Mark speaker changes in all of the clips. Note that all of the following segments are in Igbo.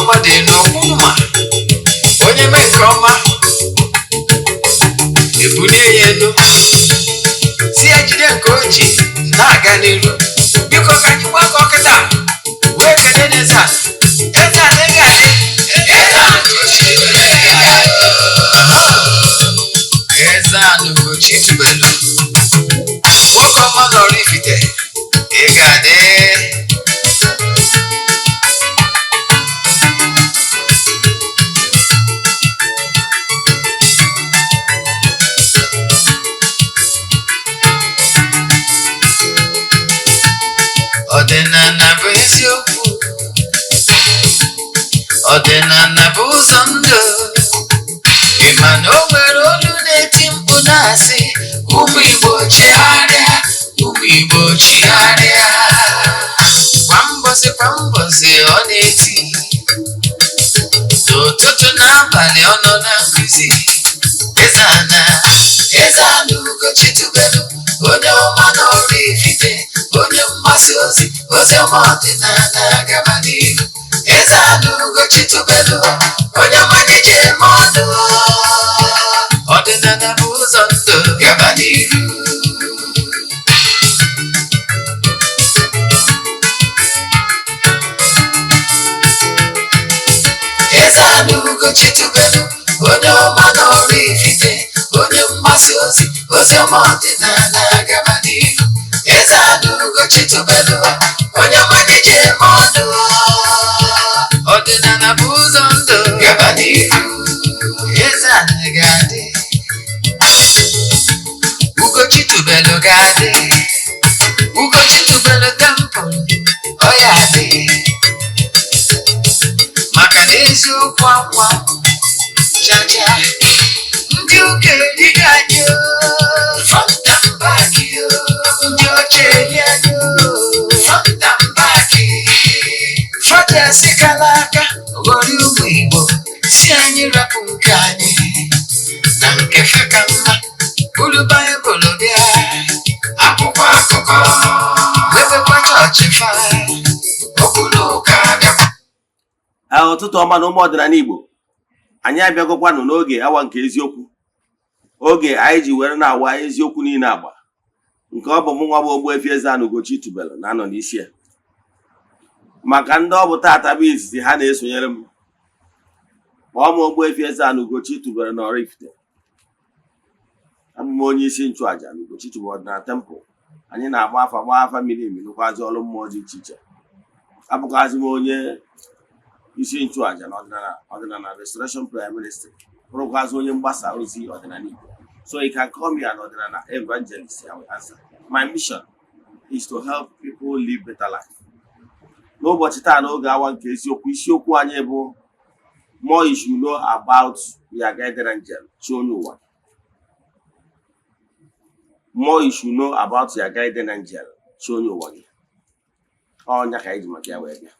Speaker 1: mmadụ n'ọkwụma onye mee nke ọma ebulie ya elu si ya jide nke o ji na-aga n'iru. Biko ka anyị gbakọ kịta wee kelee n'Eze-Ana. Eze-Ana ị ga-adị. Eze-Ana ugochitubelu nwoke ọma n'Oraifite ị ga-adị. Ọdịnala bụ eziokwu, ọdịnala bụ ụzọ ndụ. Ị ma na o nwere olu na-eti mkpu na-asị ụmụ Igbo chigharịa, ụmụ Igbo chigharịa. Kwa mbọsị ọ na-eti, n'ụtụtụ na abalị ọ nọ na nkuzi. Eze-Ana, Eze-Ana ugochitubelu onye ọma n'Oraifite, onye mgbasa ozi ọma ọdịnala gaba n'ihu. Eze-Ana ugochitubelu onye ọma na-eje eme ọnụ. Ọdịnala bụ ụzọ ndụ gaba n'ihu. Eze-Ana ugochitubelu onye ọma n'Oraifite, onye mgbasa ozi ọma ọdịnala gaba n'ihu. Eze-Ana ugochitubelu onye ọma na-eje eme ọnụ. Ọdịnala bụ ụzọ ndụ gaba n'ihu. Eze-Ana ga-adị, ugochitubelu ga-adị, ugochitubelu tempụl ọ ya adị. Maka na eziokwu akwa chacha ndị ụka erighị anyị fọntambaki, ndị ọcha eri anyị fọntambaki. Fọdụ esikala aka ghọrọ ụmụ Igbo si anyị rapụ nke anyị na nke feka mma. Buru Baịbụl bịa, akwụkwọ akụkọ mepekwa chọọchị fa okpuru ụka bịakwa.
Speaker 2: Ụtụtụ ọma na ụmụ ọdịnala Igbo, anyị abịagokwanụ n'oge awa nke eziokwu, oge anyị ji were na-awa eziokwu niile agba, nke ọ bụ mụ nwa bụ Ogbuefi Eze-Ana ugochitubelu na-anọ n'isi ya. Maka ndị ọ bụ tata bụ izizi ha na-esonyere m, kpọọ m Ogbuefi Eze-Ana ugochitubelu na Oraifite. Abụ m onye isi nchụaja na ugochitubelu ọdịnala tempụl. Anyị na-agba afa miri emi, nụkwazi ọrụ mmụọ dị iche iche. Abụkwazi m onye isi nchụaja na ọdịnala restoration prayer ministry, bụrụkwazi onye mgbasa ozi ọdịnala Igbo. So you can call me an ọdịnala evangelist. I will answer. My mission is to help people live better life. N'ụbọchị taa n'oge awa nke eziokwu, isiokwu anyị bụ more you should know about your guardian angel chi onye ụwa. More you should know about your guardian angel chi onye ụwa gị. Ọnya ka anyị ji maka ya wee bịa.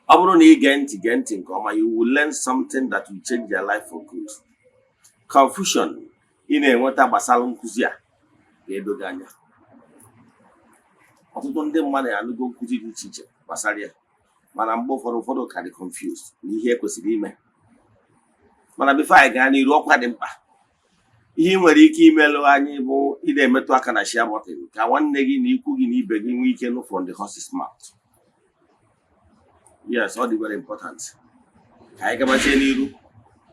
Speaker 2: Ọ bụrụ na ị gee ntị nke ọma, you will learn something that will change your life for good. Confusion ị na-enweta gbasara nkụzi a ga-edoga anya. Ọtụtụ ndị mmadụ na-anụgo nkụzi dị iche iche gbasara ya, mana mgbe ụfọdụ ka dị confused n'ihe ekwesịrị ime. Mana before anyị gaa n'iru, ọkwa dị mkpa. Ihe nwere ike imelụ anyị bụ ị na-emetụ aka na share button ka nwanne gị na ikwu gị na ibe gị nwee ike nụ from the horse's mouth. Yes, all the very important. Ka anyị gabazie n'iru.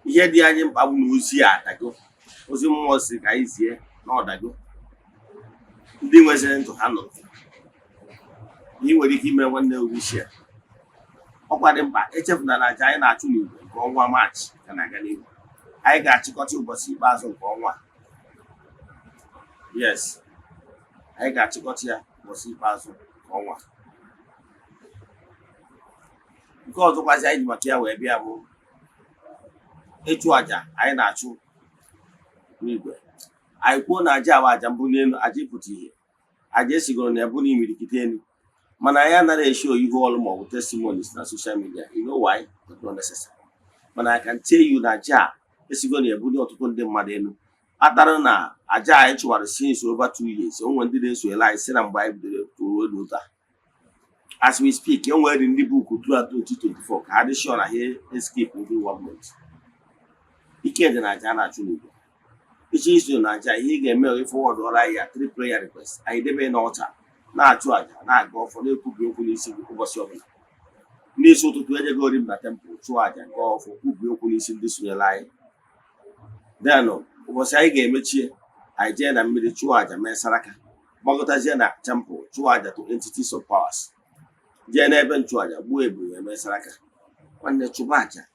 Speaker 2: Ihe dị anyị mkpa bụ na ozi a adago. Ozi mmụọ si ka anyị zie na ọdago. Ndị nweziri ntụ ha nụrụ. Ihe nwere ike ime nwanne ozi share. Ọkwa dị mkpa, echefuna na aja anyị na-achụ n'Igbo nke ọnwa Maachị ka na-aga n'ihu. Anyị ga-achịkọta ụbọchị ikpeazụ nke ọnwa. Yes, anyị ga-achịkọta ya ụbọchị ikpeazụ nke ọnwa. Nke ọzọkwazi anyị ji maka ya wee bịa bụ ịchụ aja anyị na-achụ n'igwe. Anyị kwuo na aja bụ aja mbụ n'elu, aja ịpụta ihe. Aja esigoro na ebu n'imirikite elu. Mana anyị anaghị esho ihu ọrụ ma ọ bụ testimonies na social media. You know why? It's not necessary. Mana I can tell you na aja esigoro na ebu ọtụtụ ndị mmadụ elu. Atara na aja anyị chụwara since over 2 years. O nwere ndị na-eso ele anyị si na mgbe anyị bidoro ruo taa. As we speak, young word in the book throughout 2024, I had sure I hear escape within 1 month. He can't deny Jana Chunu. Which is to Naja, he gave me forward or I 3 prayer requests. I never an altar. Not to not go for the Kubu police over Soviet. This to go in the temple, Chuaja, and go for Kubu police in this real lie. Then, no, was I gave me cheer. I did and made the Chuaja, Mesaraka. Mogotazana temple, Chuaja to entities of powers. Jena ben Chuaja, Buebu, and Mesaraka. When the Chubaja,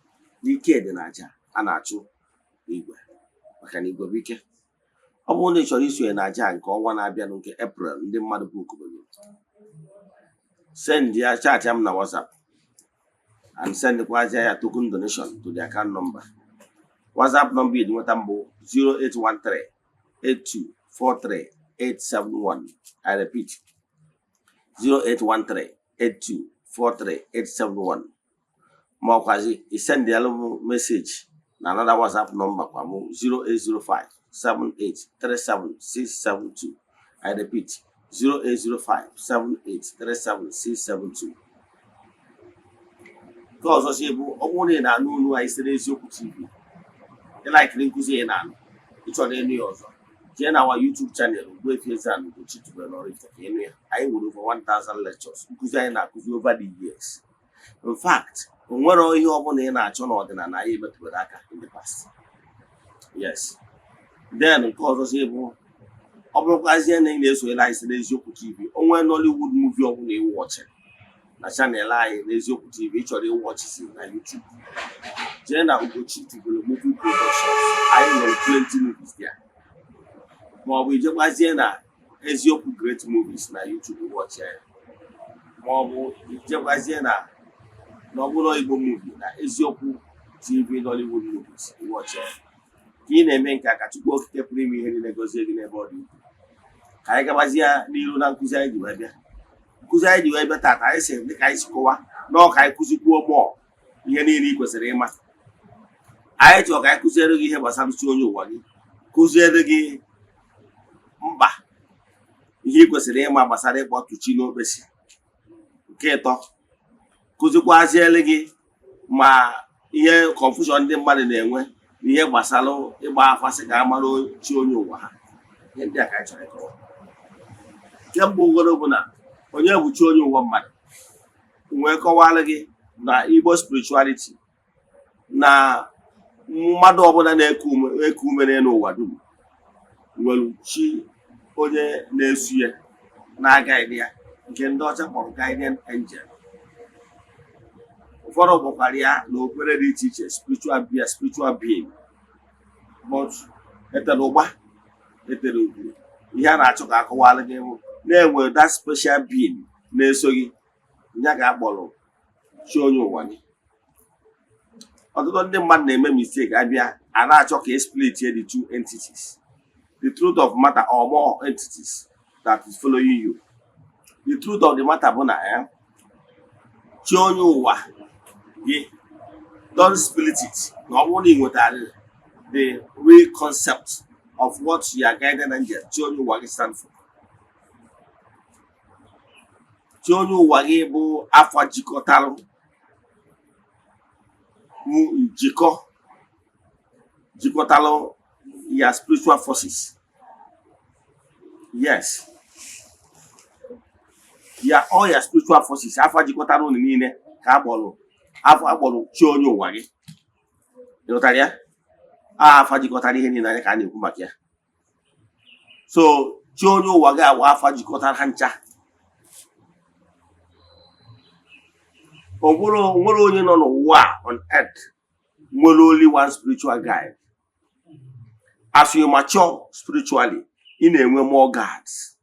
Speaker 2: the kid in Aja, and Achu, Igwe. Can you go weekend? I won't show you an Aja and call 1 Abian April, the mother book. Send the chat na WhatsApp and send the Quaja token donation to the account number. WhatsApp number is 0813 8243 871. I repeat 0813 8243 871. More quasi send the message. Another WhatsApp number 0805 7837 672. I repeat 0805 7837 672. Because also only na no I say TV. You like Linkuzi and it's on any other. Join our YouTube channel, Ogbuefi Eze-Ana ugochitubelu oraifite. I will over 1,000 lectures because I know over the years. In fact, when all you open in a channel than I able to in the past. Yes. Then, of course, able Ogbuefi English realize the TV. Only Nollywood movie of they watching. Na channel line TV actually watches it on YouTube. Then ugochitubelu movie productions. I know 20 movies there. More we just was Eze-Ana great movies na YouTube watch. More we just was no Igbo movie na Eze-Ana TV Nollywood movies watch. Ki na-eme nke aka Chukwu okike pụrụ ime ihe niile gozie gị n'ebe ọ dị. Ka anyị gabazia n'iru na nkụzi anyị ji wee bịa. Nkụzi anyị ji wee bịa tata anyị sị dị ka anyị si kọwa na ọ ka anyị kụzikwuo mmụọ ihe niile ị kwesịrị ịma. Anyị chọrọ ka anyị kụziere gị ihe gbasara chi onye ụwa gị, kụziere gị mba ihe ị kwesịrị ịma gbasara ịkpọtụ chi n'okpesi. Nke ịtọ, kụzikwaziele gị ma ihe confusion ndị mmadụ na-enwe ihe gbasara ịgba afa sị ka amara chi onye ụwa ha. Ihe ndị a ka anyị chọrọ ịkọwa. Nke mbụ ugoro bụ na onye bụ chi onye ụwa mmadụ. Wee kọwara gị na Igbo spirituality na mmadụ ọbụla na-eku ume n'elu ụwa dum nwere chi onye na-esu ya na-aga ya nke ndị ọcha kpọrọ guardian angel. Ụfọdụ kpọkwara ya na okpukpere dị iche iche spiritual being. But etere ụgba etere ugwu ihe a na-achọ ka akọwara gị bụ na-enwe that special being na-eso gị ya ka akpọrọ chi onye ụwa gị. Ọtụtụ ndị mmadụ na-eme mistake abịa a na-achọ ka split the two entities. The truth of matter or more entities that is following you. The truth of the matter bụ na chi onye ụwa gị don't split it. Na ọ bụrụ na ị nwetara the real concept of what your guardian angel chi onye ụwa gị stand for. Chi onye ụwa gị bụ afọ jikọtara jikọtara your spiritual forces. Yes. All your spiritual forces. Afọ jikọtara unu niile ka agbọrọ chi onye ụwa gị. Ịghọtara ya? Afọ jikọtara ihe niile ka a na-ekwu maka ya. So chi onye ụwa gị abụ afọ jikọtara ha ncha. Nwere onye nọ n'ụwa on earth nwere only one spiritual guide. As you mature spiritually, ị na-enwe more guides.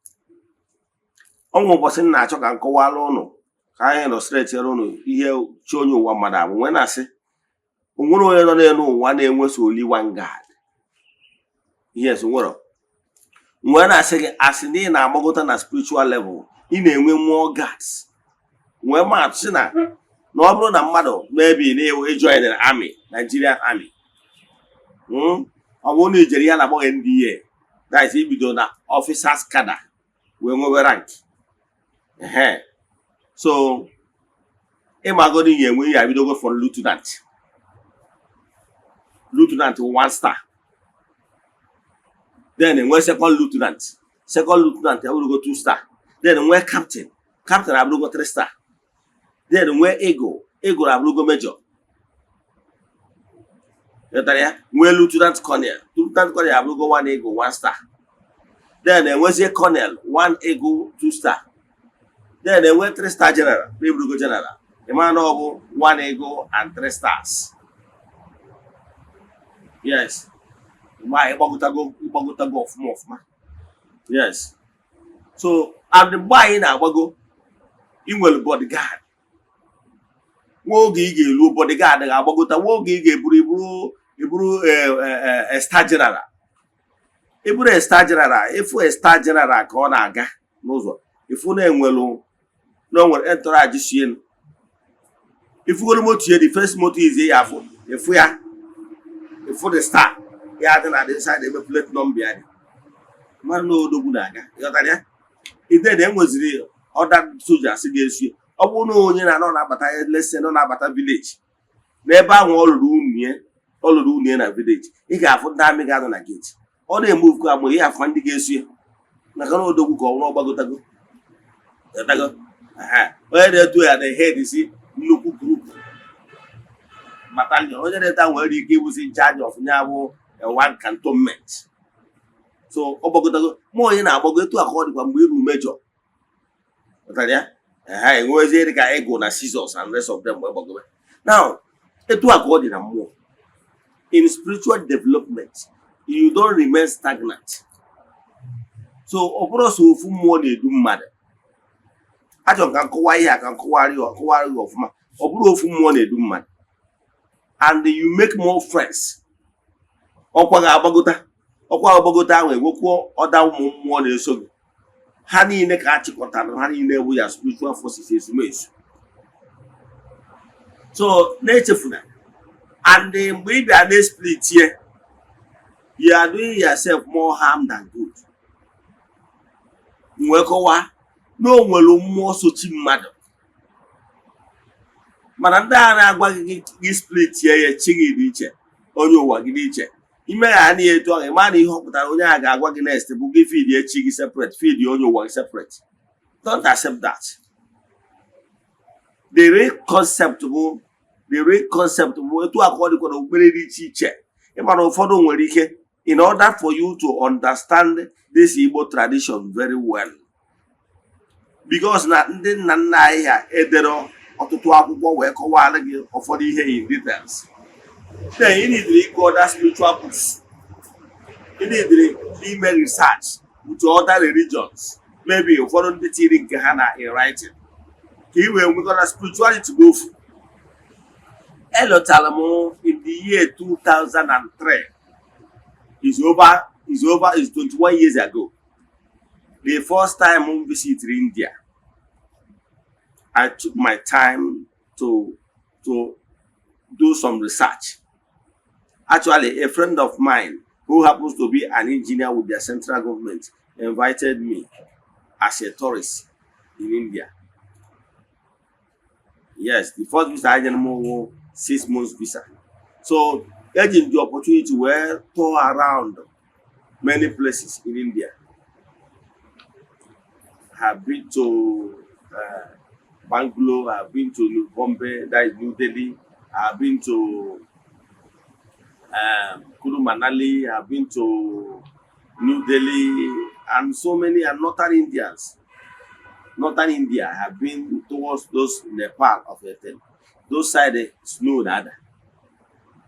Speaker 2: Ọnwụ ụbọchị na-achọ ka nkọwara ụnụ ka anyị illustrate ụnụ ihe chi onye ụwa mmadụ abụ. Nwee na-asị onwere onye nọ n'elu ụwa na-enwe so only one guide. Yes, nwere. Nwee na-asị gị asị na ị na-agbagota na spiritual level, ị na-enwe more guides. Nwee ma atụ sị na ọ bụrụ na mmadụ maybe na-ejoin the army, Nigerian army. Ọ bụrụ na ijere ihe na-akpọ NDA, that is ibido na officers cadre wee nwewe rank. So ịmagodi ihe enwe ya bidogo for lieutenant. Lieutenant 1 star. Then enwe second lieutenant. Second lieutenant I will go 2 star. Then enwe captain. Captain I will go 3 star. Then enwe eagle. Eagle I will go major. When lieutenant colonel. Lieutenant colonel I will go 1 eagle 1 star. Then enwe colonel 1 eagle 2 star. Then enwe 3 star general. We will go general. The man of 1 eagle and 3 stars. Yes. My Ibogotago of Mofma. Yes. So at the buy in Abago, you will bodyguard. Wogi lu bodyguard and Abogota Wogi Ibru a star general. Ibru a star general. If we a star general, Konaga, Mozo. If we name well, no one enter a Jishin. If we go to the first motive is here, if we are for the star, yeah, then I decided they will plate number. Man, no, do Bunaga. If then was the other soldiers against you. I won't know you are not about a lesson on about a village. Never all room near a village. If I put that make out on a gate. All they move come we have found against you. Nakano do go no bagotago. Where they do at the head, you see, local group. Battalion, other time where he was in charge of Nyabo and 1 cantonment. So, Obogotago, more in Abogo to according to Miru Major. I was there, ego na scissors and rest of them. Now, the 2 according to more. In spiritual development, you don't remain stagnant. So, Obroso fu more they do matter. I don't can Kawai, I can Kawari of ma. Obro fu more they do matter. And you make more friends. Okwa Bogota we woko other more than so. Honey in the catchikotan, honey in the way as spiritual forces is made. So nature for that. And then maybe an split here. You are doing yourself more harm than good. Mwekowa no mwelo more so madam. Mananda na agwa gị split ye chigi dị iche onye ụwa gị dị iche ime ya na etu ahụ ma na ihe ọpụtara onye a ga-agwa gị next bụ gị feed ye chigi separate feed onye ụwa separate. Don't accept that. The real concept bụ etu akọ dịkwa na okpukpere dị iche iche ịmara ụfọdụ nwere ike in order for you to understand this Igbo tradition very well, because na ndị nna nna anyị ha edero ọtụtụ akwụkwọ wee kọwara gị ụfọdụ ihe in details. Then you need to go other spiritual books. You need to email research with other religions. Maybe ụfọdụ ndị tiri nke ha na in writing. Ka iwe nwekọta spirituality go for. Elotara m in the year 2003. Is 21 years ago. The first time I visited India, I took my time to do some research. Actually, a friend of mine who happens to be an engineer with their central government invited me as a tourist in India. Yes, the first visa I was 6 months visa. So, getting the opportunity to tour around many places in India. I have been to Bangalore, I have been to Bombay, that is New Delhi. I have been to Kulu Manali, I have been to New Delhi, and so many are northern Indians. Northern India, I have been towards those Nepal of the thing. Those side snow nada.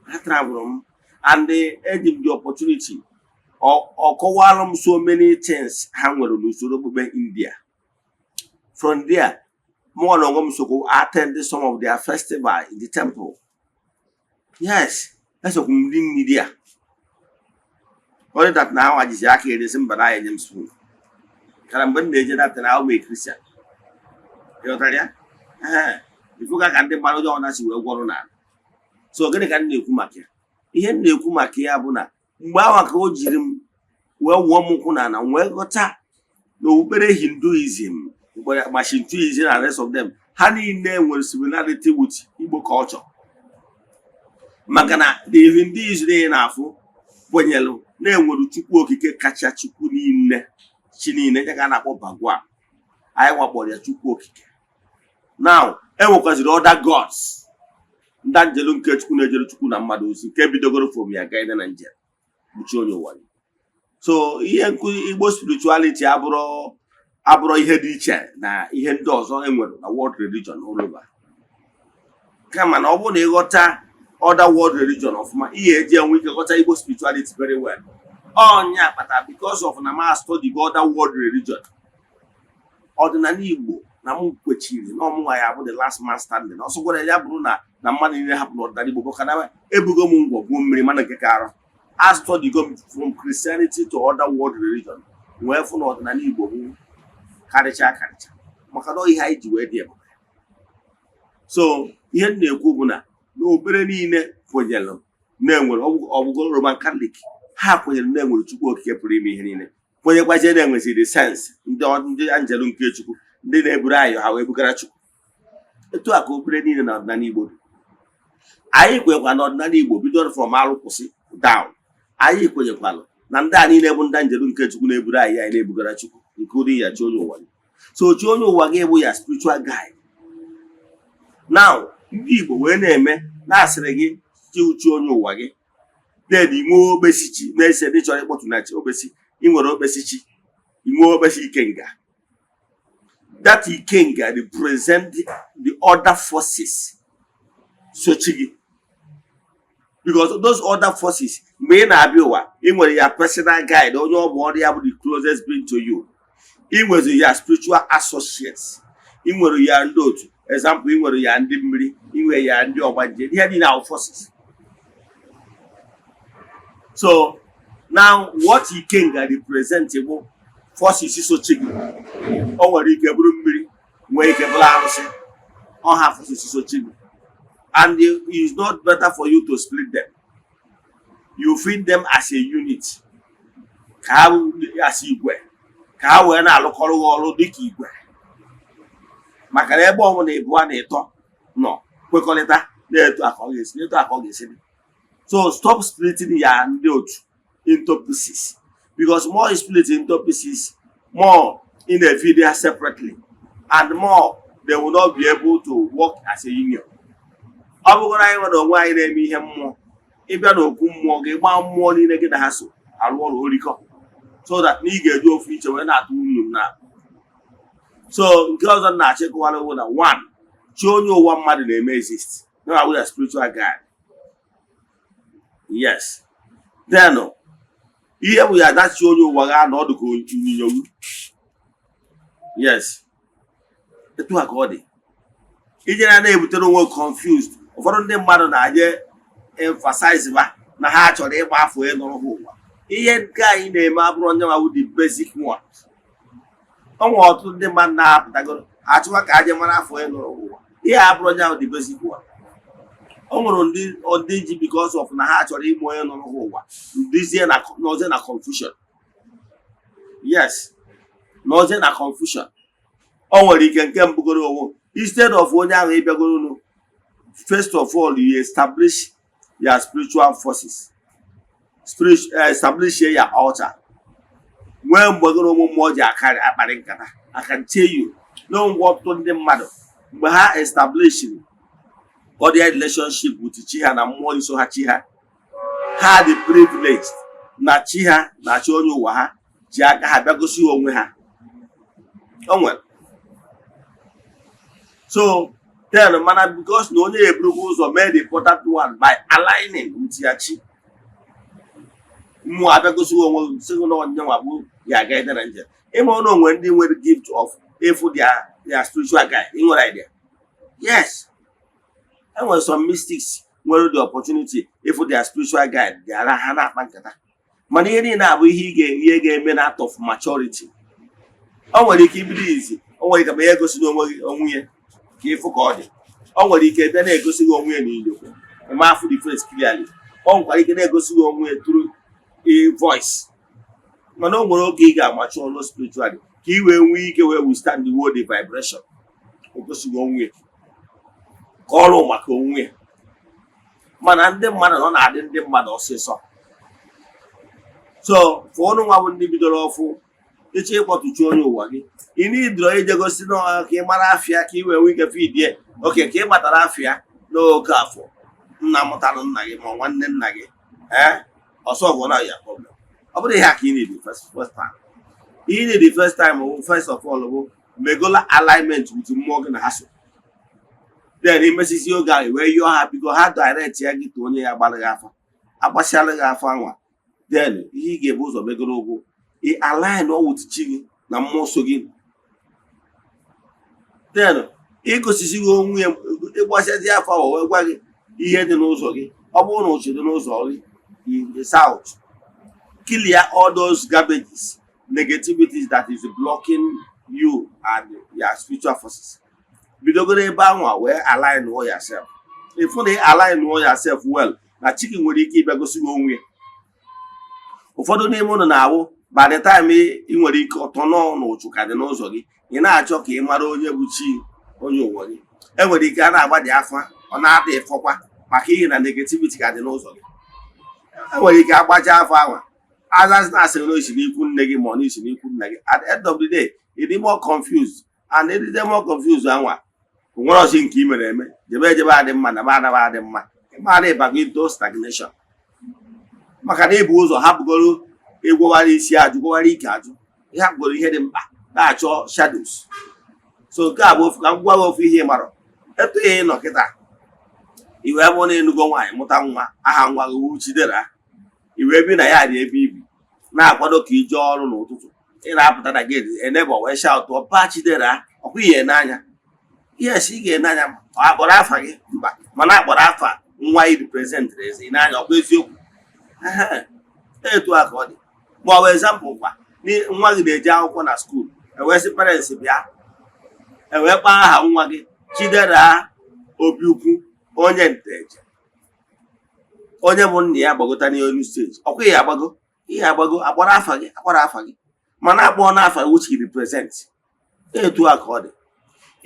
Speaker 2: I travel and they had the opportunity or call so many things hang in India. From there, more long so go attend some of their festival in the temple. Yes, that's a media. Only that now I just yaki December I am spoon. Can I that now make Christian? You know, if you can't get Mano on us, you will go on. So gonna get new Kumakia. He had new Kumakia Buna. Mbawa ko jirim well womukuna and well gota. No better Hinduism, but Shintoism and the rest of them. ha niile nwere similarity with Igbo culture. Maka na the ndị Israel na-afụ kwenyelu na-enwere Chukwu okike kacha Chukwu niile chi niile ya ka na-akpọ Bagwa. Anyị wakpọrọ ya Chukwu okike. Now, enwekwaziri other gods. Ndị anjelu nke Chukwu na-ejere Chukwu na mmadụ ozi nke bidogoro from ya gaide na njem buchi onye ụwa. So ihe nkụzi Igbo spirituality abụrụ ihe dị iche na ihe ndị ọzọ enwere na world religion all over. Kama na ọ bụrụ na ịghọta other world religion ọfụma, ihe eji enwe ike ghọta Igbo spirituality very well. Ọnya akpata because of na ma study other world religion. Ọdịnala Igbo na m kwechiri na ọmụnwa ya bụ the last man standing. Ọsọ gwara ya bụrụ na mmadụ niile hapụ n'ọdịnala Igbo bụ kana ebugo m ngwọ gwuo mmiri mana nke ka arụ. I studied from Christianity to other world religion. Wee fụ na ọdịnala Igbo bụ karịcha maka na ihe anyị ji wee dị ebe. So ihe m na-ekwu bụ na n'obere niile kwenyere na-enwere ọbụgo Roman Catholic ha kwenyere na-enwere Chukwu okike pụrụ ime ihe niile. Kwenyekwazie na-enweziri sense ndị anjelu nke Chukwu ndị na-eburu anyị ha wee bugara Chukwu. Etu a ka obere niile na ọdịnala Igbo dị. Anyị kwenyekwa na ọdịnala Igbo bidoro from alụ kwụsị down. Anyị kwenyekwala na ndị a niile bụ ndị anjelu nke Chukwu na-eburu anyị na-ebugara Chukwu including ya chi onye ụwa. So chi onye ụwa gị bụ ya spiritual guide. Now ndị Igbo wee na-eme na-asịrị gị chi onye ụwa gị then inwe obesichi na-ese dị chọrọ ịkpọtụ na chi obesi inwere obesichi inwe obesi ikenga. That ikenga represent the other forces sochi gị. Because those other forces mgbe ị na-abịa ụwa ị nwere ya personal guide onye ọ bụ ọrụ ya bụ the closest being to you. Ị nwere ya spiritual associates. Ị nwere ya ndị otu. Example, ị nwere ya ndị mmiri, ị nwere ya ndị ọgbanje. Ihe dị na forces. So now what ikenga representable forces sochi gị. O nwere ike bụrụ mmiri, nwee ike bụrụ arụsị. Ọ ha forces sochi gị. And it is not better for you to split them. You feed them as a unit. As igwe. Ka ha wee na-alụkọrọ ọrụ dịka igwe. Maka na ebe ọmụ na ebu a na-eto nọ kwekọrịta na-eto aka ọ ga-esi. So stop splitting ya ndị otu into pieces. Because more you split into pieces, more in the video separately. And more they will not be able to work as a union. Ọ bụgoro anyị nwere onwe anyị na-eme ihe mmụọ ịbịa n'okwu mmụọ gị gbaa mmụọ niile gị na ha so arụ ọrụ orikọ so that na ị ga-eji ofu iche wee na-atụ unu na. So nke ọzọ na-achịkọwara ụwa na one chi onye ụwa mmadụ na-eme exist na awụ ya spiritual guide. Yes. Then ihe bụ ya dachi onye ụwa ga na ọdụ ka onyinyo. Yes. Etu a ka ọ dị. Ije na-ebutere onwe confused. Ụfọdụ ndị mmadụ na-aje emphasize ba na ha chọrọ ịgba afọ ịnụrụ ha ụwa. Ihe nke anyị na-eme abụrụ onye nwa bụ the basic one. Ọ nwere ọtụtụ ndị mmadụ na-apụtagoro achụwa ka aje mara afọ ịnụrụ ụwa. Ihe abụrụ onye ahụ the basic one. Ọ nwere ndị ji because of na ha chọrọ ịmụ onye nụrụ ha ụwa. Nduzie n'oze na confusion. Yes. N'oze na confusion. Ọ nwere ike nke mbugoro onwe. Instead of onye ahụ ịbịagoro unu, first of all, you establish your spiritual forces. Establish your altar. When we're going to more I can tell you, no what to the mother. But her establishing or their relationship with Chiha and more so Hachiha had the privilege. Na Chiha, na Chonyo Waha, Jaga Habagosu Omeha. Oh well. So then the manner because no only rules are made important one by aligning with Yachi. Muabagosu single on Yamabu, Yaga Ranger. Emono when they were the gift of a for their spiritual guide. In what idea? Yes. There was some mystics were the opportunity if for their spiritual guide, they are Hana Pankata. Money now we gave men out of maturity. Oh, well, keep it easy. Oh, wait, a bear goes no for God. Oh, what he can then go see one way in you. A man for the face clearly. Oh, what he can go see one way through a voice. No more giga mature no spiritually. He will weak where we stand the word the vibration. ogosigo onwe ka ọrụ maka onwe mana ndị mmadụ nọ na-adị ndị mmadụ ọsịsọ so fọnụ nwa bụ ndị bidoro ọfụ ịchọ ịkpọtụchi onye ụwa gị ị na-idro ije gosi na ka ị mara afịa ka ị wee nwee ike fidie oke ka ị gbatara afịa n'oge afọ nna mụtara nna gị ma nwanne nna gị ọsọ bụ na ya problem ọ bụrụ ihe a ka ị need first time ị need the first time first of all bụ megola alignment with mmụọ gị na ha so then imesisi oge ahụ wee yọọ ha bigo ha direct ya gị ka onye ya gbara gị afa agbasiala gị afọ anwa then ihe ị ga-ebu ụzọ megoro ụgwụ ị align with chi gị na mmụọ so gị then ịgosisi gị onwe ya ịgbasiazi afọ ahụ wee gwa gị ihe dị n'ụzọ gị ọ bụrụ na uche dị n'ụzọ gị in south clear all those garbages negativities that is blocking you and your spiritual forces bidogoro ebe ahụ wee align yourself if you align yourself well na chicken nwere ike ịbịa gosi gị onwe ụfọdụ n'ime ụnụ na-awụ by the time ị nwere ike ọtọ n'ụchụ ka dị n'ụzọ gị ị na-achọ ka ị mara onye bụ chi onye ụwa gị enwere ike a na-agbaji afa ọ na-ada ịfọkwa maka ihe na negativity ka dị n'ụzọ gị enwere ike agbaja afọ ahụ azazi na-asịrị na isi n'ikwu nne gị ma ọ na isi n'ikwu nna gị at the end of the day ị dị more confused and ịdịde more confused anwa nwere ọzọ nke ị mere eme jebe adị mma na adaba adị mma ịmara ịbago into stagnation maka na ịbụ ụzọ hapụgoro ịgwọwara isi ajụ gwọwara ike ajụ ihe hapụgoro ihe dị mkpa na-achọ shadows so nke a bụ ofu ka m gwa gị ofu ihe ị mara etu ihe ị nọ kịta iwee bụ na enugo nwaanyị mụta nwa aha nwa gị wu Chidera iwee bi na ya dị ebe ibi na-akwado ka ije ọrụ n'ụtụtụ ị na-apụta na gate enebe wee shout ọba Chidera ọkwa ihe n'anya yes ị ga-ene anya akpọrọ afa gị mba mana akpọrọ afa nwa ị representịrị ezi n'anya ọkwa eziokwu etu a ka ọ dị ma ọ bụ example kwa nwa gị na-eje akwụkwọ na skuul ewee sị parents bịa ewee kpaa aha nwa gị Chidera Obi Ukwu onye Nteje onye bụ nna ya gbagota n'elu steji ọkwa ihe agbago akpọrọ afa gị mana akpọọ n'afa which he represent etu a ka ọ dị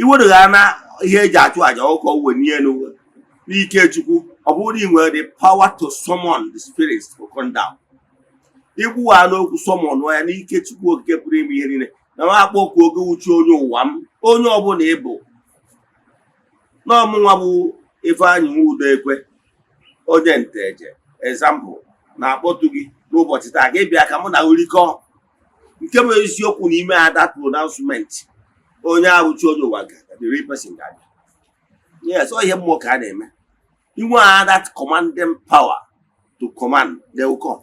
Speaker 2: iweregha na ihe eji achụ aja ụkọ uwe n'elu n'ike Chukwu ọ bụrụ ị nwere the power to summon the spirits to come down igwuwa n'okwu summon ya n'ike Chukwu okike pụrụ ime ihe niile na nwa akpọkwu oge uche onye ụwa m onye ọbụla ịbụ n'ọmụnwa bụ Ifeanyị Nwudekwe onye Nteje example na-akpọtụ gị n'ụbọchị taa ga bịa ka mụ na urikọ nke bụ eziokwu n'ime that pronouncement onye abụchi onye ụwa ga the real person ga-abịa yes ọ ihe mmụọ ka a na-eme inwe that commanding power to command they will come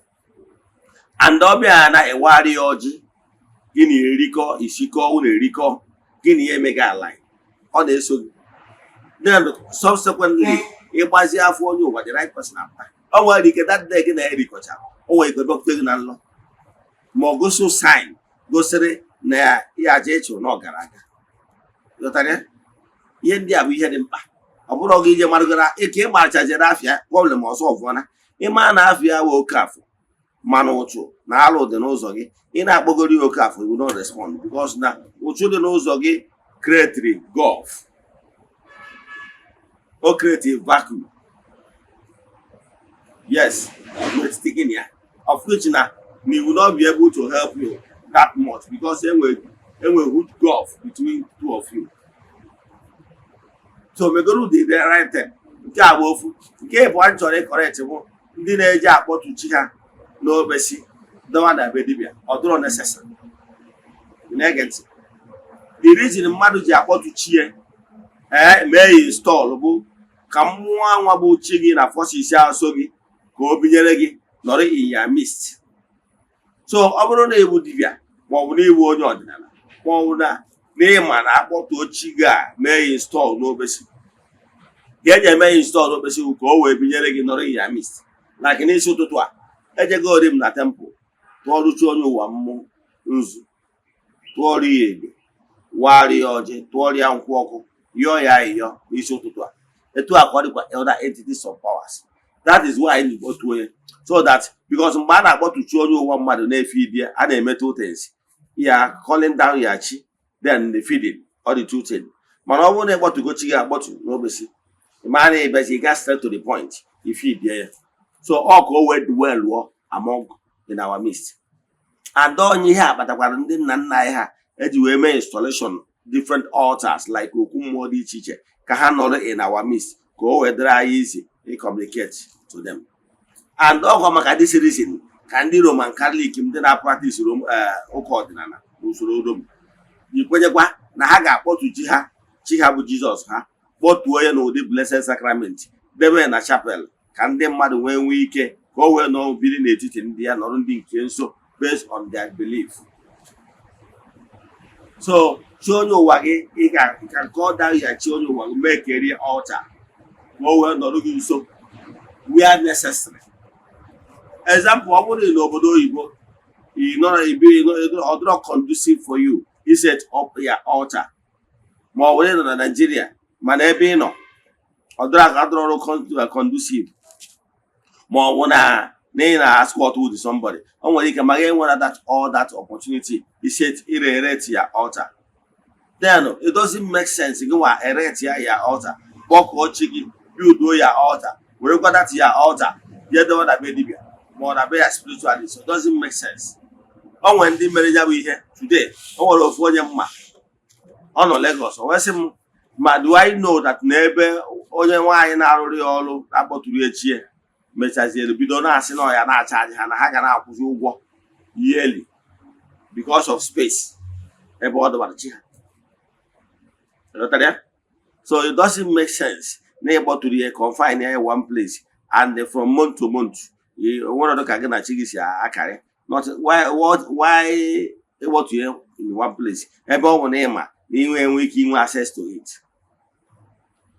Speaker 2: and ọbịa na ewegharị ya ọjị gịnị erikọ isikọ ụlọ erikọ gịnị ya emega ala ọ na-eso gị then subsequently ịgbazi afọ onye ụwa the right person apụta ọ nwere ike that day gị na-erikọcha o nwere ike dọkịta gị na nlọ ma ọ gosi sign gosiri na ya aja ịchụ na ọ gara aga ghọtara ihe ndị a bụ ihe dị mkpa ọ bụrụ gị ije marụgara ike ịgbarachajere afịa problem ọzọ ọvụọna ịma na afịa wee oke afọ mana ụchụ na alụ dị n'ụzọ gị ị na-akpọgoro ya oke afọ you don't respond because na ụchụ dị n'ụzọ gị create gulf o create a vacuum yes sticking ya of which na we will not be able to help you that much because enwere huge gulf between two of you so megoro the right thing nke a bụ ofu nke bụ a chọrọ ịkọrekt bụ ndị na-eji akpọtụ chi ha n'obesi dọwa na be dibịa ọ dụrọ necessary na-ege ntị the reason mmadụ ji akpọtụ chi ya mee ya install bụ ka mmụọ anwa bụ chi gị na forces aso gị ka o binyere gị nọrọ in your midst so ọ bụrụ na ịbụ dibịa ma ọ bụ na ịbụ onye ọdịnala ma ọ bụ na ịma na akpọtụ chi gị a mee ya install n'obesi ga eji eme ya install n'obesi ka o wee binyere gị nọrọ in your midst like n'isi ụtụtụ a ejego ori m na temple tụọrụchi onye ụwa mmụọ nzu tụọrọ ya egbe warị ya ọjị tụọrọ ya nkwụ ọkụ yọọ ya ayịyọ n'isi ụtụtụ a etu a ka ọ dịkwa other entities of powers that is why anyị kpọtuo ya so that because mgbe a na-akpọtụchi onye ụwa mmadụ na-efe idie a na-eme two things ya calling down ya chi then the feeding or the two things mana ọ bụrụ na ịkpọtụgo chi gị akpọtụ n'ogbesi ịmara na ịbịazi gas straight to the point if you bịa ya so ọ ka o wee well lụọ among in our midst and onye ihe a kpatakwara ndị nna nna anyị ha eji wee mee installation different altars like okwu mmụọ dị iche iche ka ha nọrọ in our midst ka o wee dịrị anyị easy to communicate to them and ọgwa maka this reason ka ndị Roman Catholic ndị na-practice ụka ọdịnala usoro Rom ikwenyekwa na ha ga-akpọtụ chi ha bụ Jizọs ha kpọtuo ya n'ụdị blessed sacrament debe na chapel ka ndị mmadụ nwee ike ka o wee nọ biri n'etiti ndị ya nọrọ ndị nke nso based on their belief. So chi onye ụwa gị ị can call down ya chi onye ụwa gị mee ka erie altar ka o wee nọrọ gị nso where necessary. Example, ọ bụrụ na n'obodo oyibo ọ dịrọ conducive for you i set up your altar ma ọ bụrụ na Nigeria mana ebe ị nọ ọ dịrọ conducive ma ọ bụ na ị na-escort with somebody o nwere ike ma enwere that opportunity i set erect your altar then it doesn't make sense gị nwa erect your altar kpọkụọ chi gị build your altar werekwa that your altar bịa dewe na be dibịa ma ọ na be ya spiritualist. So it doesn't make sense. O nwere ndị mere ya bụ ihe today o nwere ofu onye mma ọ nọ Lagos o wee sị m ma do I know that n'ebe onye nwaanyị na-arụrụ ya ọrụ akpọtụrụ echie mechaziere bido na-asị na ya na-achaji ha na ha ga na-akwụzi ụgwọ yearly because of space ebe ọ dọbara chi ha. So it doesn't make sense na ịkpọtụrụ ya confine ya one place and from month to month one of ka gị na chi gị si akarị not why ịkpọtụ ya in one place ebe ọ bụ na ịma na enwe ike inwe access to it.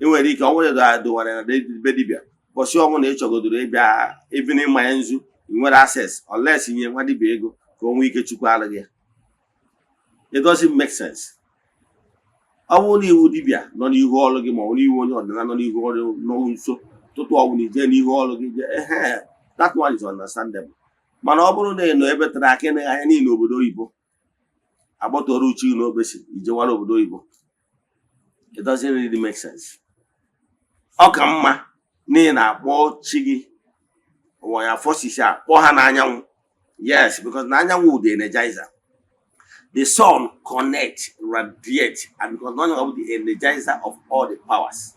Speaker 2: Ị nwere ike ọ nwere dowara na be dibịa bọsị ọmụ na ịchọgodoro ịbịa even ịma ya nzu ị nwere access unless inye nwa dibịa ego ka o nwee ike chukwu alụ gị. It doesn't make sense. Ọ bụrụ na iwu dibịa nọ n'ihu ọrụ gị ma ọ bụ n'ihu onye ọdịnala nọ n'ihu ọrụ nọ nso tụtụ ọ bụla ije n'ihu ọrụ gị that one is understandable. Mana ọ bụrụ na ị nọ ebe tere aka ịnagha anya niile obodo oyibo agbọtọrọ uchi n'ogbesi ijewara obodo oyibo it doesn't really make sense. Ọ ka mma n'ihi na akpọ chi gị ụwa ya forces ya kpọọ ha n'anyanwụ. Yes, because na anyanwụ the energizer. The sun connect, radiate, and because none of the energizer of all the powers.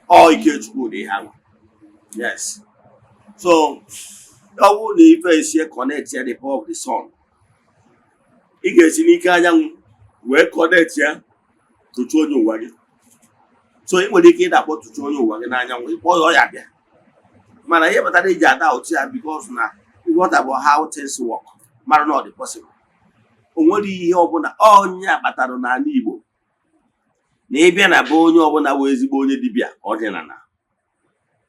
Speaker 2: All Ikechukwu they have. Yes. So all the first here connect here the power of the sun. Ị ga-esi n'ike anyanwụ wee connect ya tụtụ onye ụwa gị. So ị nwere ike ịdakpọ tụtụ onye ụwa gị n'anyanwụ ịkpọ ya bịa. Mana ihe batara iji ada otu ya because na what about how things work mara not the possible. O nwere ihe ọbụla onye akpatara n'ala Igbo na ịbịa na be onye ọbụla bụ ezigbo onye dibịa ọdịnala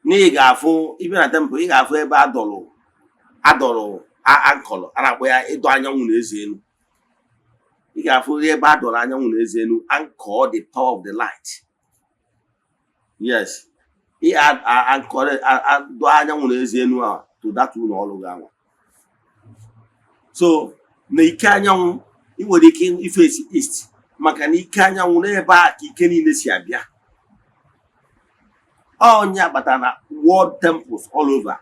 Speaker 2: na ị ga-afụ ịbịa na temple ị ga-afụ ebe adọrọ ankọlọ a na-akpọ ya ịdọ anyanwụ na eze elu. Ị ga-afụ ebe adọrọ anyanwụ na eze elu anchor the power of the light. Yes, ị adọ anyanwụ na eze elu a to that ụlọ ọrụ gị anwa. So na ike anyanwụ ị nwere ike ifesi east maka na ike anyanwụ n'ebe a ka ike niile si abịa. Onye agbata na world temples all over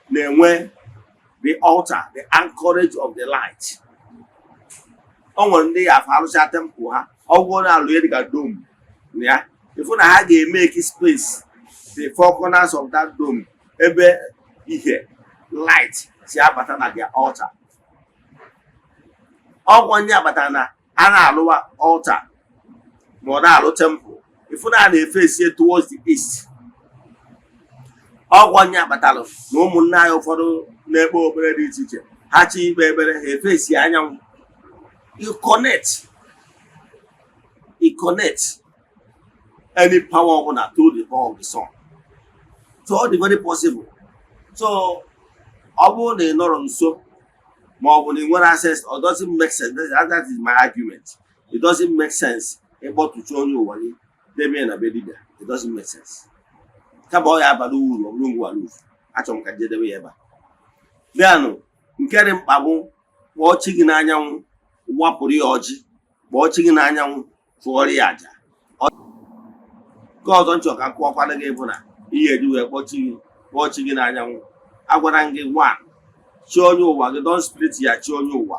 Speaker 2: na-enwe the altar, the anchorage of the light. O nwere ndị ya afọ arụcha temple ha ọgwụ na alụ ya dịka dome ya ifu na ha ga-emeke space the four corners of that dome ebe ihe light si abata na their altar. Ọgwụ onye agbata na a na-alụwa altar ma ọ na-alụ temple ifu na a na-efesi towards the east. Ọgwụ onye agbatalụ na ụmụnne anyị ụfọdụ na-ekpe obere dị iche iche ha chi ikpe ebere ha efesi anyanwụ. You connect any power ọbụla to the power of the sun. So ọ dị very possible. So ọ bụrụ na ị nọrọ nso ma ọ bụ na ị nwere access, it doesn't make sense. That is my argument. It doesn't make sense ịkpọtụcha onye ụwa gị debe na be dibịa. It doesn't make sense. Kama ọ ya abara uru ọ bụrụ ngwa uru achọrọ m ka jedebe ya ebe a. Bịanụ nke dị mkpa bụ kpọọ chi gị n'anyanwụ wapụrụ ya ọjị, kpọọ chi gị n'anyanwụ tụọrọ ya aja. nke ọzọ nchọ ka kụọkwana gị bụ na ihe eji wee kpọọ chi gị n'anyanwụ. Agwara m gị one, chi onye ụwa gị don split ya chi onye ụwa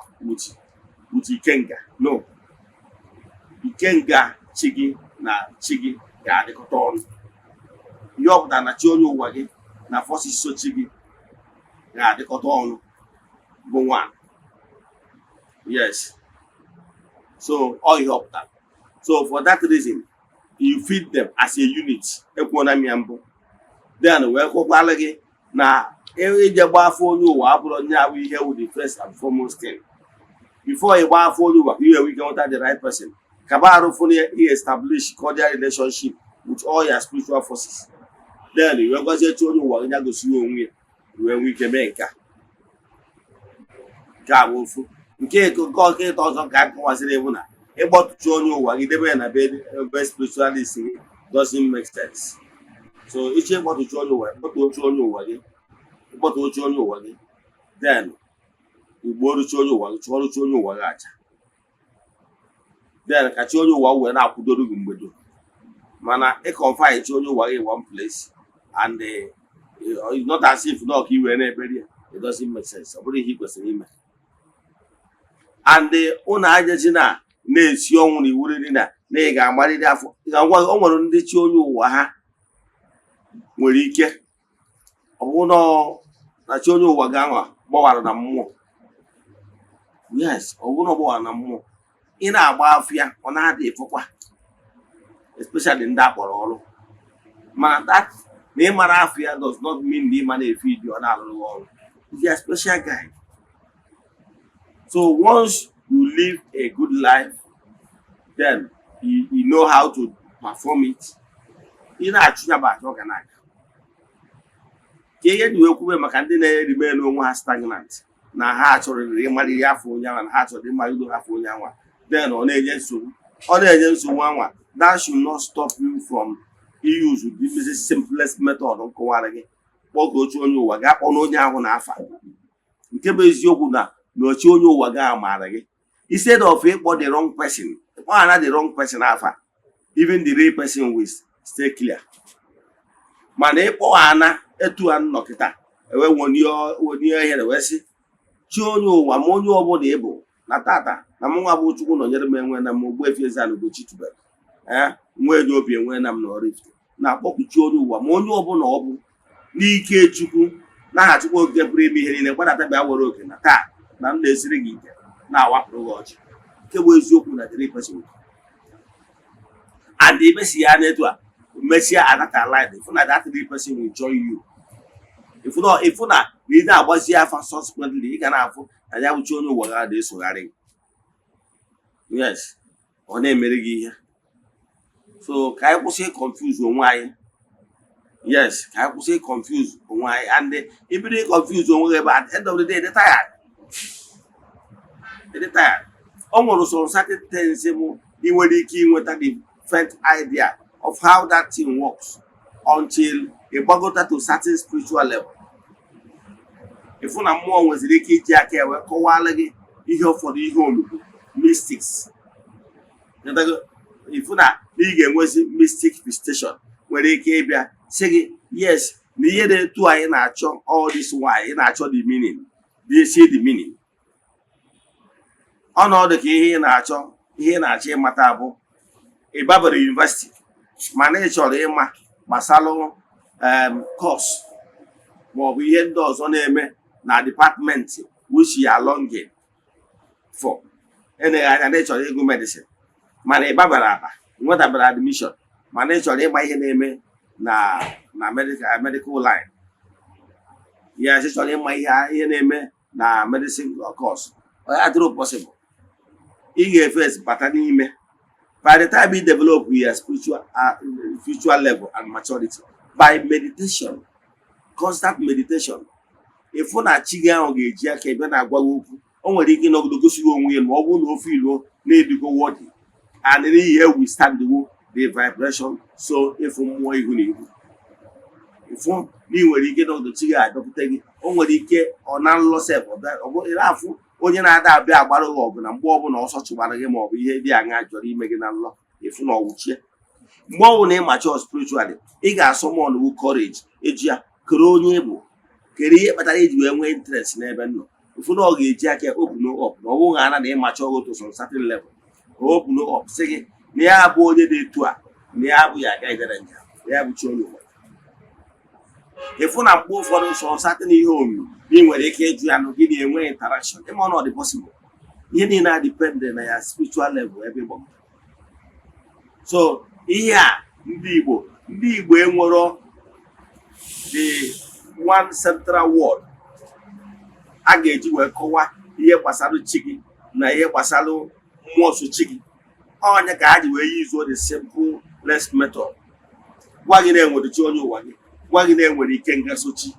Speaker 2: with ikenga. No, ikenga chi gị na chi gị ga-adịkọta ọnụ. Ihe ọ pụtara na chi onye ụwa gị na forces so chi gị ga-adịkọta ọnụ bụ one. Yes, so all ihe ọ pụtara. So for that reason, you feed them as a unit. Ekwuona m ya mbụ. Then wee kwụkwala gị na ije gbaa afọ onye ụwa abụrụ onye ahụ ihe wụ the first and foremost thing. Before ị gbaa afọ onye ụwa ka you can want the right person. Kaba arụfụ na establish cordial relationship with all your spiritual forces. Then you wee gwazie chi onye ụwa gị ya gosiri onwe ya wee nwee ike mee nke a. Nke a bụ ofu. Nke ịtọ ọzọ ka akọwaziri bụ na ịkpọtụchi onye ụwa gị debe ya na be spiritualist gị doesn't make sense. So iche ịkpọtụchi onye ụwa ịkpọtụchi onye ụwa gị then igboruchi onye ụwa gị chụọrụchi onye ụwa gị aja, then ka chi onye ụwa wee na-akwụdoro gị mgbedo. Mana ịkọnfine chi onye ụwa gị in one place and it's not as if na ọka iwee na-ekperi ya, it doesn't make sense. Ọ bụrụ ihe ị kwesịrị ime. And ụnụ ajaji na-esi ọnwụ na iwu riri na ị ga-agbarịrị afọ. O nwere ndị chi onye ụwa ha nwere ike ọ bụ na chi onye ụwa ga-anwa gbawara na mmụọ. Yes, ọ bụ na ọ gbawara na mmụọ. Ị na-agba afịa ọ na-adị efekwa, especially ndị akpọrọ ọrụ. Mana na ịmara afịa does not mean na ịma na-efe idi ọ na-alụrụ ọrụ. It's a special guy. So once you live a good life, then you know how to perform it. Ị na-achụnya bụ achọ ga na-aga. Ka ihe dị wee kwube maka ndị na-erime n'onwe ha stagnant na ha chọrọ ịmarịrị afọ onye anwa na ha chọrọ ịmarịrị afọ onye anwa, then ọ na-enye nsogbu anwa. That should not stop you from use the simplest method nkọwara gị kpọgochi onye ụwa gị akpọ n'onye ahụ na-afa. Nke bụ eziokwu na ochi onye ụwa gị amaara gị. Instead of ịkpọ the wrong person, ịkpọ ana the wrong person afa, even the real person will stay clear. Mana ịkpọ ana etu a nnọkịta ewe wonye ehere wee sị chi onye ụwa ma onye ọbụla ịbụ na tata na mụnwa bụ Chukwu nọnyere m enwe na m Ogbuefi Eze-Ana ugochitubelu nwa eji obi enwe na m na oraifite na-akpọkụchi onye ụwa ma onye ọbụla ọ bụ n'ike Chukwu n'aha Chukwu okike pụrụ ime ihe niile gbadata bịa were oke na taa na m na-esiri gị ike na-awapụrụ gị ọchị. Nke bụ eziokwu na dịrị person and imesi ya n'etu a mesịa anata line ifu na that three person will join you. Ifu na ị na-agbazi afa subsequently ị ga na-afụ na ya bụchi onye ụwa ga na-esogharị. Yes, ọ na-emere gị ihe. So ka anyị kwụsị confuse onwe anyị. Yes, ka anyị kwụsị confuse onwe anyị and ibido confuse onwe gị at the end of the day dị tired. O nwere some certain things ị nwere ike inweta the first idea of how that thing works until ị gbagota to certain spiritual level. Ifu na mmụọ nweziri ike iji aka ya wee kọwala gị ihe ụfọdụ ihe olugbo mystics. Ifu na ị ga-enwezi mystic visitation nwere ike ịbịa sị gị yes na ihe na-etu anyị na-achọ all this why ị na-achọ the meaning, see the meaning. Ọnọdụ ka ihe ị na-achọ ịmata bụ ịbabara university mana ị chọrọ ịma gbasalụ course maọbụ ihe ndị ọzọ na-eme na department which you are longing for. Eneghị anya na ị chọrọ ịgụ medicine mana ịbabara aba nwetabara admission mana ị chọrọ ịgba ihe na-eme na medical line. Ya ị chọrọ ịma ihe na-eme na medicine course, ọ ya adịrọ possible. Ị ga-efes bata n'ime. By the time you develop your spiritual level and maturity by meditation, constant meditation, ifu na chi gị ahụ ga-eji aka ebe na-agwa gị okwu, o nwere ike ịnọgide gosiri onwe ya ma ọ bụrụ na ofe ilo na-ebigo wọdị and ihe we stand the vibration. So ifu mmụọ ihu na ihu ifu na ị nwere ike ịnọgide chi gị adọpụta gị, o nwere ike ọ na nlọ sef afụ onye na-ada abịa agbara gị ọgụ na mgbe ọbụla ọsọ chụgbara gị maọbụ ihe dị aṅa jọrọ ime gị na nlọ ifu na ọwụchie. mgbe ọ bụ na ị mature spiritually ị ga-asọmọn wu courage eji ya kere onye bụ kere ihe kpatara iji wee nwee interest n'ebe nọ ofu na ọ ga-eji aka open up na ọ bụghị ana na ị mature otu some certain level open up sị gị na ya bụ onye dị etu a na ya bụ ya aga idere nja ya bụ chi onye ụwa efu na mgbe ụfọdụ so certain ihe omimi ị nwere ike ịjụ ya nụ gị na-enwe interaction ịma na ọ dị possible ihe niile na depend na ya spiritual level ebe ịgbọ so ihe a ndị Igbo enwero the one central word a ga-eji wee kọwaa ihe gbasara chi gị na ihe gbasara mmụọ so chi gị onye ka ha ji wee use the simplest method gwa gị na-enwere chi onye ụwa gị gwa gị na-enwere ikenga so chi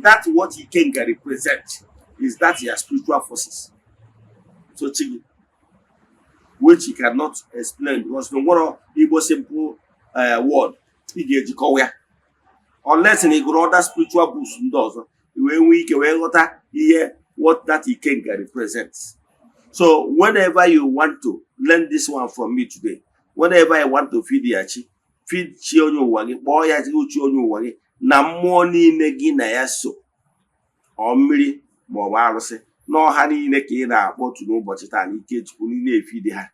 Speaker 2: that what ikenga represent is that your spiritual forces so chi gị which you cannot explain because no one Igbo simple word ị ga-eji kọwaa ya unless na igoro other spiritual books ndị ọzọ wee nwee ike wee ghọta ihe what that ikenga represents. So whenever you want to learn this one from me today, whenever I want to feed ya chi onye ụwa gị kpọọ ya uchi onye ụwa gị na mmụọ niile gị na ya so ọ mmiri ma ọ bụ arụsị na ọha niile ka ị na-akpọtu n'ụbọchị taa na ike chukwu niile efide ha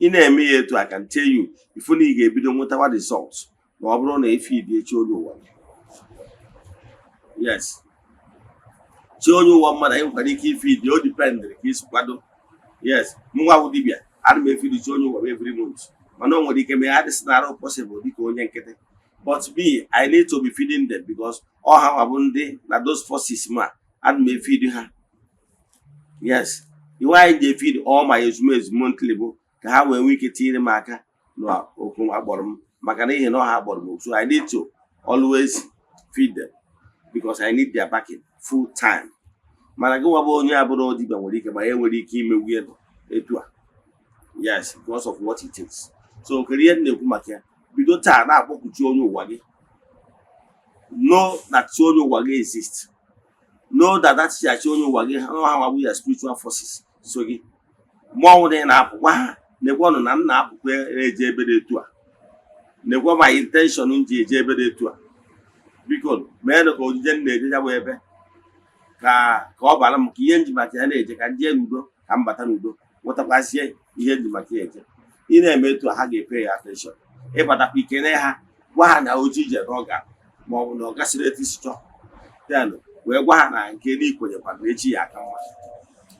Speaker 2: ị na-eme ya etu I can tell you ifu na ị ga-ebido nwetawa results ma ọ bụrụ na efide chi onye ụwa gị. Yes, chi onye ụwa mmadụ anyị nwekwara ike ifide o dipendịrị ka isi kwado. Yes, mụnwa bụ dibịa ana m efide chi onye ụwa every month mana o nwere ike mee adịsị na-arụ possible dịka onye nkịtị but me I need to be feeding them because ọ ha bụ ndị na those forces ma ana m efide ha. Yes, iwe anyị ji efide all my ezumezu monthly bụ ka ha wee nwee ike tinyere m aka na okwu agbọrọ m maka na ihe na ọha agbọrọ m so I need to always feed them because I need their backing full time. Mana gị nwa bụ onye abụrụ dibịa nwere ike ma ya nwere ike imegwu etu a. Yes, because of what it takes. So kere ihe na-ekwu maka ya bido taa na-akpọku chi onye ụwa gị. Know that chi onye ụwa gị exist. Know that chi onye ụwa gị ha nwa ya spiritual forces so gị mmụọ dị na-apụkwa ha nekwa ọnụ na m na-apụkwa eje ebe dị etu a nekwa my intention m ji eje ebe dị etu a biko mee ka ojije m na-eje ya bụ ebe ka ọ bara m ka ihe nji maka ya na-eje ka ndị n'udo ka m bata n'udo nwetakwasịe ihe nji maka ya eje ị na-eme etu a ha ga-epe ya attention ịbatakwa ike na ha gwa ha na oji ije na ọga ma ọ bụ na ọ gasịrị etu isi chọọ then wee gwa ha na nke n'ikwenyekwa na echi ya aka mma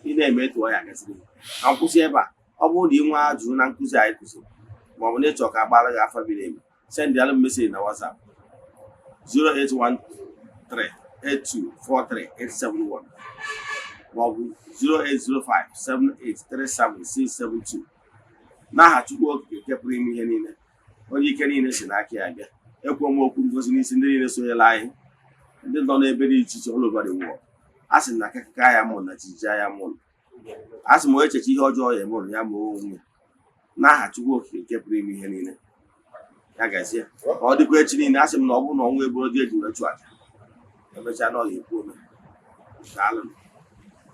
Speaker 2: ị na-eme etu ọ ya gasịrị ka nkwụsị ebe a ọ bụrụ na ị nwe ajụjụ na nkụzi anyị kụziri ma ọ bụ na ịchọ ka agbara gị afa biri emi send alụ message na WhatsApp 08138243871 ma ọ bụ 08057837672 n'aha Chukwu Okike nke pụrụ ime ihe niile onye ike niile si n'aka ya bịa ekwe m okwu ngozi n'isi ndị niile sonyela anyị ndị nọ n'ebe dị iche iche all over the world a sị na akụkọ ya mụrụ na jijiji ya mụrụ a sị m echeche ihe ọjọọ ya mụrụ ya ma onwe n'aha Chukwu Okike nke pụrụ ime ihe niile ya gazie ọ dịkwa echi niile a sị m na ọ bụrụ na ọnwa eburu dị eji wee chụ aja emechaa na ọ ga-ekwu ome daalụ.